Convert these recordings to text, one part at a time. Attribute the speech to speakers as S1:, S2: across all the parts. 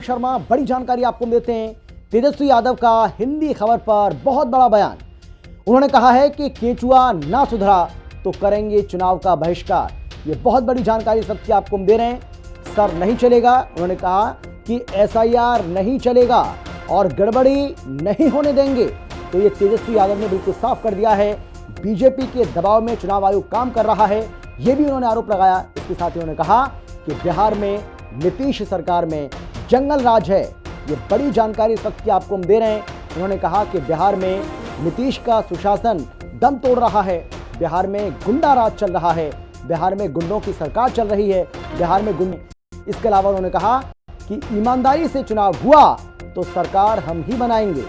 S1: शर्मा बड़ी जानकारी आपको देते हैं। तेजस्वी यादव का हिंदी खबर पर बहुत बड़ा बयान। उन्होंने कहा है कि केंचुआ ना सुधरा तो करेंगे चुनाव का बहिष्कार। ये बहुत बड़ी जानकारी सबकी आपको हम दे रहे हैं। सर नहीं चलेगा, उन्होंने कहा कि एसआईआर नहीं चलेगा और गड़बड़ी नहीं होने देंगे। तो ये तेजस्वी यादव ने बिल्कुल साफ कर दिया है, बीजेपी के दबाव में चुनाव आयोग काम कर रहा है, ये भी उन्होंने आरोप लगाया। इसके साथ ही उन्होंने कहा कि बिहार में नीतीश सरकार में जंगल राज है। ये बड़ी जानकारी इस वक्त की आपको हम दे रहे हैं। उन्होंने कहा कि बिहार में नीतीश का सुशासन दम तोड़ रहा है, बिहार में गुंडा राज चल रहा है, बिहार में गुंडों की सरकार चल रही है, बिहार में गुंडे। इसके अलावा उन्होंने कहा कि ईमानदारी से चुनाव हुआ तो सरकार हम ही बनाएंगे।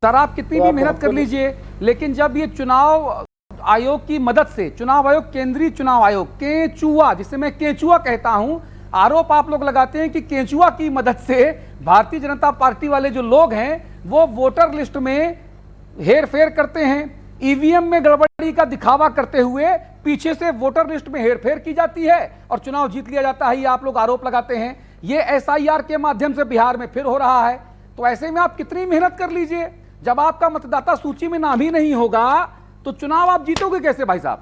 S2: सर आप कितनी भी मेहनत कर लीजिए, लेकिन जब ये चुनाव आयोग की मदद से, चुनाव आयोग, केंद्रीय चुनाव आयोग, केंचुआ, जिसे मैं केंचुआ कहता हूं, आरोप आप लोग लगाते हैं कि केंचुआ की मदद से भारतीय जनता पार्टी वाले जो लोग हैं वो वोटर लिस्ट में हेरफेर करते हैं, ईवीएम में गड़बड़ी का दिखावा करते हुए पीछे से वोटर लिस्ट में हेरफेर की जाती है और चुनाव जीत लिया जाता है। ये आप लोग आरोप लगाते हैं। ये एसआईआर के माध्यम से बिहार में फिर हो रहा है। तो ऐसे में आप कितनी मेहनत कर लीजिए, जब आपका मतदाता सूची में नाम ही नहीं होगा तो चुनाव आप जीतोगे कैसे भाई साहब?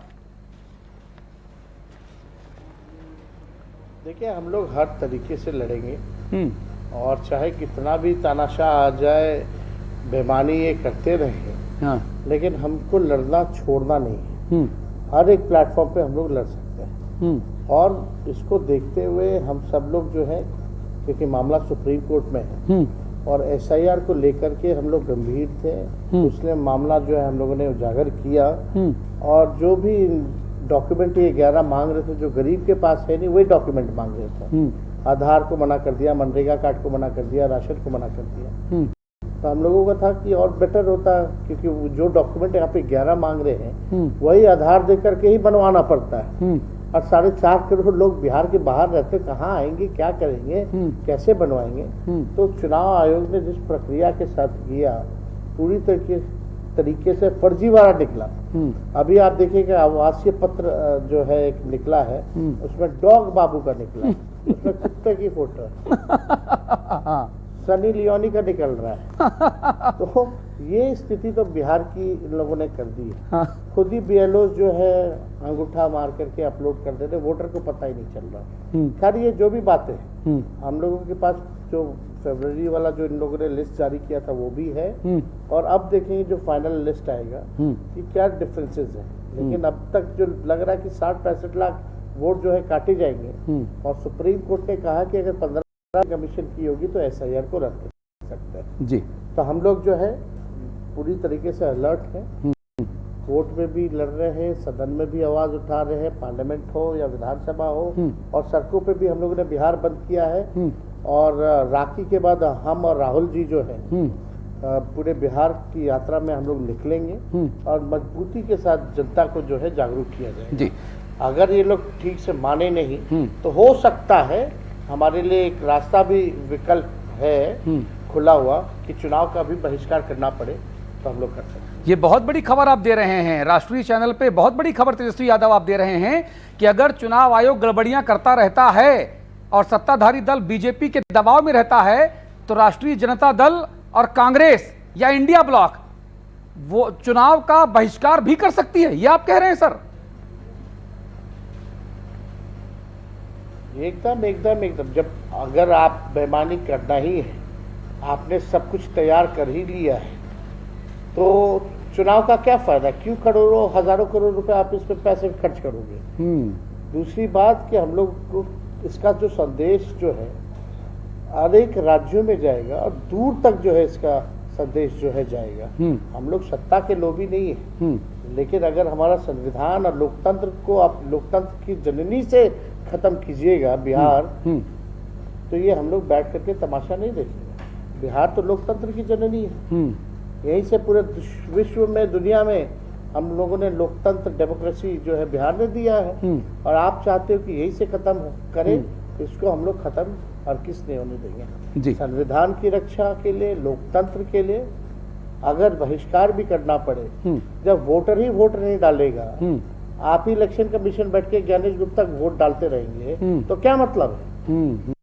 S3: देखिए, हम लोग हर तरीके से लड़ेंगे और चाहे कितना भी तानाशाह आ जाए, बेईमानी ये करते रहे,
S2: हाँ।
S3: लेकिन हमको लड़ना छोड़ना नहीं है। हर एक प्लेटफॉर्म पे हम लोग लड़ सकते हैं और इसको देखते हुए हम सब लोग जो है, क्योंकि मामला सुप्रीम कोर्ट में है और एसआईआर को लेकर के हम लोग गंभीर थे, उसने मामला जो है हम लोगों ने उजागर किया और जो भी डॉक्यूमेंट ये 11 मांग रहे थे, जो गरीब के पास है नहीं, वही डॉक्यूमेंट मांग रहे थे। आधार को मना कर दिया, मनरेगा कार्ड को मना कर दिया, राशन को मना कर दिया। तो हम लोगों का था कि और बेटर होता, क्योंकि जो डॉक्यूमेंट यहाँ पे 11 मांग रहे हैं वही आधार दे करके ही बनवाना पड़ता है और 4.5 करोड़ लोग बिहार के बाहर रहते, कहाँ आएंगे, क्या करेंगे, कैसे बनवाएंगे। तो चुनाव आयोग ने जिस प्रक्रिया के साथ किया, पूरी तरीके से फर्जीवाड़ा निकला। अभी आप देखिए कि आवासीय पत्र जो है एक निकला है, उसमें डॉग बाबू का निकला, उसमें कुत्ते की फोटो है, सनी लियोनी का निकल रहा है। तो ये स्थिति तो बिहार की इन लोगों ने कर दी है। खुद ही बीएलओ जो है अंगूठा मार करके अपलोड कर देते, वोटर को पता ही नहीं चल रहा। खैर, ये जो भी बातें हैं, हम लोगों के पास जो फरवरी वाला जो इन लोगों ने लिस्ट जारी किया था वो भी है और अब देखेंगे जो फाइनल लिस्ट आएगा कि क्या डिफरेंसेस है। लेकिन अब तक जो लग रहा है कि 60-65 लाख वोट जो है काटे जाएंगे और सुप्रीम कोर्ट ने कहा कि अगर 15 कमीशन की होगी तो एसआईआर को रद्द कर सकते हैं जी। तो हम लोग जो है पूरी तरीके से अलर्ट हैं, कोर्ट में भी लड़ रहे हैं, सदन में भी आवाज उठा रहे हैं, पार्लियामेंट हो या विधानसभा हो, और सड़कों पे भी हम लोगों ने बिहार बंद किया है। और राखी के बाद हम और राहुल जी जो है पूरे बिहार की यात्रा में हम लोग निकलेंगे और मजबूती के साथ जनता को जो है जागरूक किया जाएगा। अगर ये लोग ठीक से माने नहीं तो हो सकता है हमारे लिए एक रास्ता भी विकल्प है खुला हुआ कि चुनाव का भी बहिष्कार करना पड़े, तो हम लोग कर सकते हैं।
S2: ये बहुत बड़ी खबर आप दे रहे हैं, राष्ट्रीय चैनल पे बहुत बड़ी खबर तेजस्वी यादव आप दे रहे हैं कि अगर चुनाव आयोग गड़बड़ियां करता रहता है और सत्ताधारी दल बीजेपी के दबाव में रहता है तो राष्ट्रीय जनता दल और कांग्रेस या इंडिया ब्लॉक वो चुनाव का बहिष्कार भी कर सकती है, ये आप कह रहे हैं सर?
S3: एकदम जब अगर आप बेईमानी करना ही है, आपने सब कुछ तैयार कर ही लिया है, तो चुनाव का क्या फायदा? क्यों करोड़ों हजारों करोड़ रुपए आप इस पे पैसे खर्च करोगे? दूसरी बात कि हम लोग को इसका जो संदेश जो है अनेक राज्यों में जाएगा और दूर तक जो है इसका संदेश जो है जाएगा। हम लोग सत्ता के लोभी नहीं है, लेकिन अगर हमारा संविधान और लोकतंत्र को आप लोकतंत्र की जननी से खत्म कीजिएगा बिहार, तो ये हम लोग बैठ करके तमाशा नहीं देखेंगे। बिहार तो लोकतंत्र की जननी है, यहीं से पूरे विश्व में, दुनिया में हम लोगों ने लोकतंत्र, डेमोक्रेसी जो है बिहार ने दिया है और आप चाहते हो कि यहीं से खत्म करें, इसको हम लोग खत्म और किस नहीं होने देंगे। संविधान की रक्षा के लिए, लोकतंत्र के लिए अगर बहिष्कार भी करना पड़े, जब वोटर ही वोट नहीं डालेगा, आप ही इलेक्शन कमीशन बैठ के ज्ञानेश गुप्ता वोट डालते रहेंगे तो क्या मतलब है?
S2: हम्म